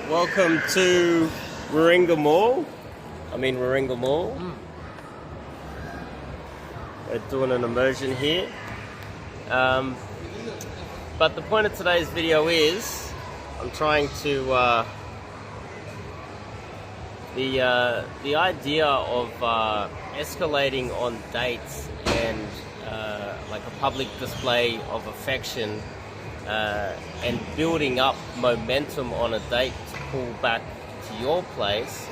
Welcome to Warringah Mall. I'm in Warringah Mall. We're doing an immersion here. But the point of today's video is I'm trying to the idea of escalating on dates and like a public display of affection and building up momentum on a date to pull back to your place.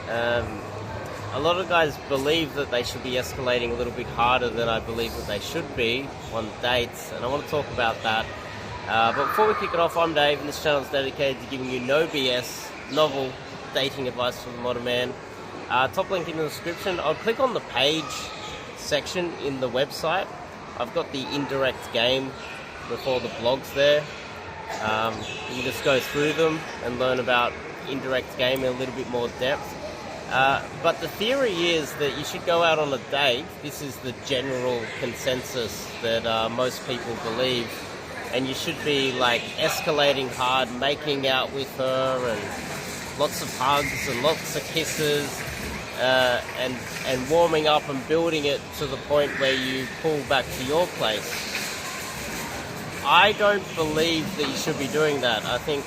A lot of guys believe that they should be escalating a little bit harder than I believe that they should be on dates, and I want to talk about that. But before we kick it off, I'm Dave, and this channel is dedicated to giving you no BS, novel dating advice for the modern man. Top link in the description. I'll click on the page section in the website. I've got the indirect game with all the blogs there. You can just go through them and learn about indirect game in a little bit more depth. But the theory is that you should go out on a date. This is the general consensus that most people believe. And you should be like escalating hard, making out with her, and lots of hugs and lots of kisses, and warming up and building it to the point where you pull back to your place. I don't believe that you should be doing that. I think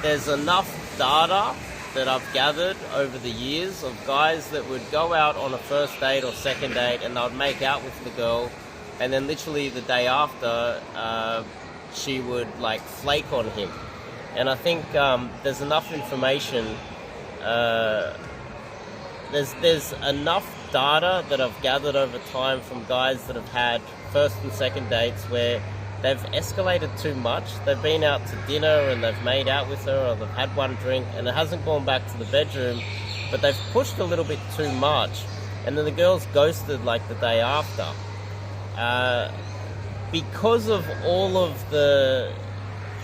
there's enough data that I've gathered over the years of guys that would go out on a first date or second date and they'd make out with the girl, and then literally the day after she would like flake on him. And I think there's enough information, there's enough data that I've gathered over time from guys that have had first and second dates where they've escalated too much. They've been out to dinner and they've made out with her, or they've had one drink and it hasn't gone back to the bedroom, but they've pushed a little bit too much, and then the girl's ghosted like the day after. Because of all of the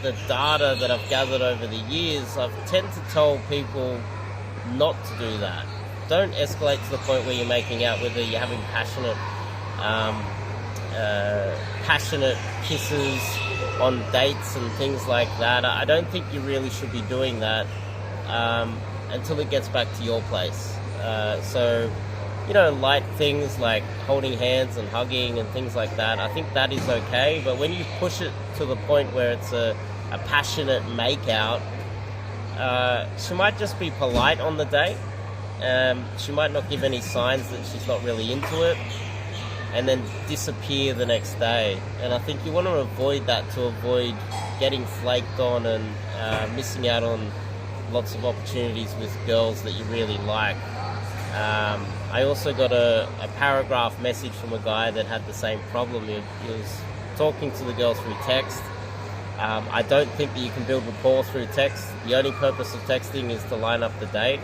data that I've gathered over the years, I tend to tell people not to do that. Don't escalate to the point where you're making out with her, you're having passionate kisses on dates and things like that. I don't think you really should be doing that until it gets back to your place. So, you know, light things like holding hands and hugging and things like that, I think that is okay. But when you push it to the point where it's a passionate makeout, she might just be polite on the date. She might not give any signs that she's not really into it, and then disappear the next day. And I think you want to avoid that, to avoid getting flaked on and missing out on lots of opportunities with girls that you really like. I also got a paragraph message from a guy that had the same problem. He was talking to the girl through text. I don't think that you can build rapport through text. The only purpose of texting is to line up the date.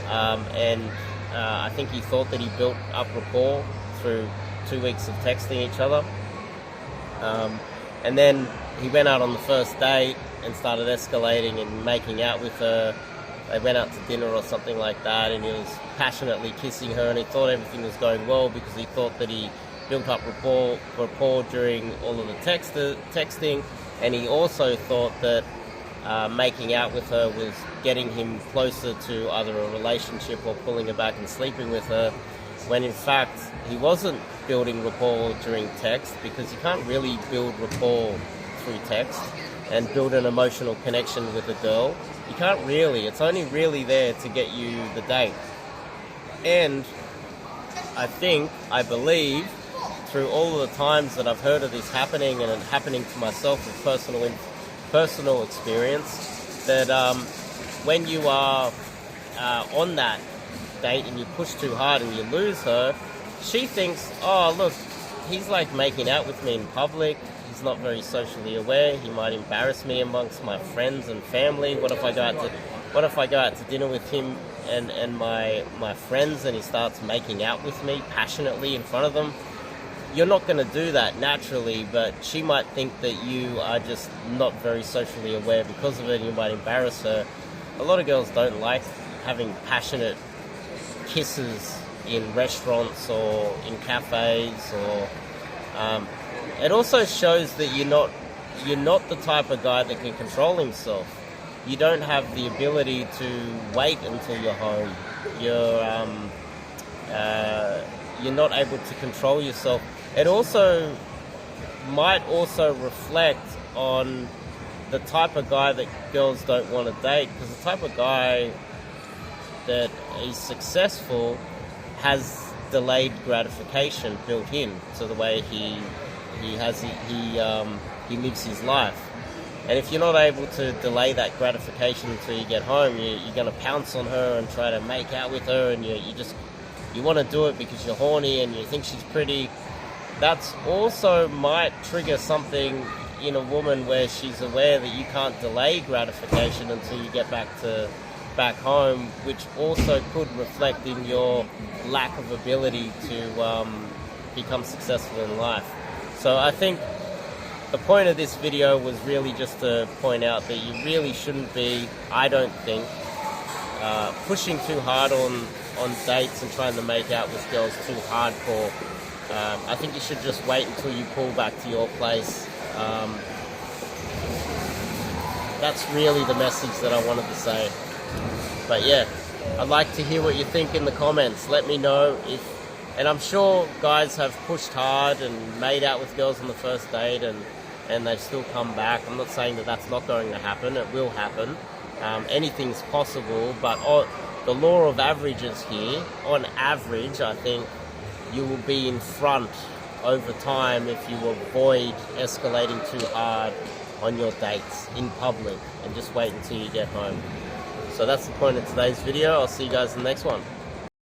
I think he thought that he built up rapport through 2 weeks of texting each other. And then he went out on the first date and started escalating and making out with her. They went out to dinner or something like that, and he was passionately kissing her, and he thought everything was going well because he thought that he built up rapport during all of the texting, and he also thought that making out with her was getting him closer to either a relationship or pulling her back and sleeping with her, when in fact he wasn't building rapport during text, because you can't really build rapport through text and build an emotional connection with a girl. You can't really. It's only really there to get you the date. And I believe through all of the times that I've heard of this happening, and it happening to myself with personal experience, that when you are on that date and you push too hard and you lose her, she thinks, oh look, he's like making out with me in public, he's not very socially aware, he might embarrass me amongst my friends and family. What if I go out to dinner with him and my friends, and he starts making out with me passionately in front of them? You're not going to do that naturally, but she might think that you are just not very socially aware because of it, and you might embarrass her. A lot of girls don't like having passionate kisses in restaurants or in cafes, or it also shows that you're not the type of guy that can control himself. you don't have the ability to wait until you're home. You're not able to control yourself. It also might also reflect on the type of guy that girls don't want to date, because the type of guy that is successful has delayed gratification built in to the way he lives his life. And if you're not able to delay that gratification until you get home, you're going to pounce on her and try to make out with her, and you want to do it because you're horny and you think she's pretty. That's also might trigger something in a woman where she's aware that you can't delay gratification until you get back home, which also could reflect in your lack of ability to become successful in life. So I think the point of this video was really just to point out that you really shouldn't be, I don't think, pushing too hard on dates and trying to make out with girls too hardcore. I think you should just wait until you pull back to your place. That's really the message that I wanted to say. But yeah, I'd like to hear what you think in the comments. Let me know and I'm sure guys have pushed hard and made out with girls on the first date and they've still come back. I'm not saying that that's not going to happen. It will happen. Anything's possible, but the law of averages here, on average, I think you will be in front over time if you avoid escalating too hard on your dates in public and just wait until you get home. So that's the point of today's video. I'll see you guys in the next one.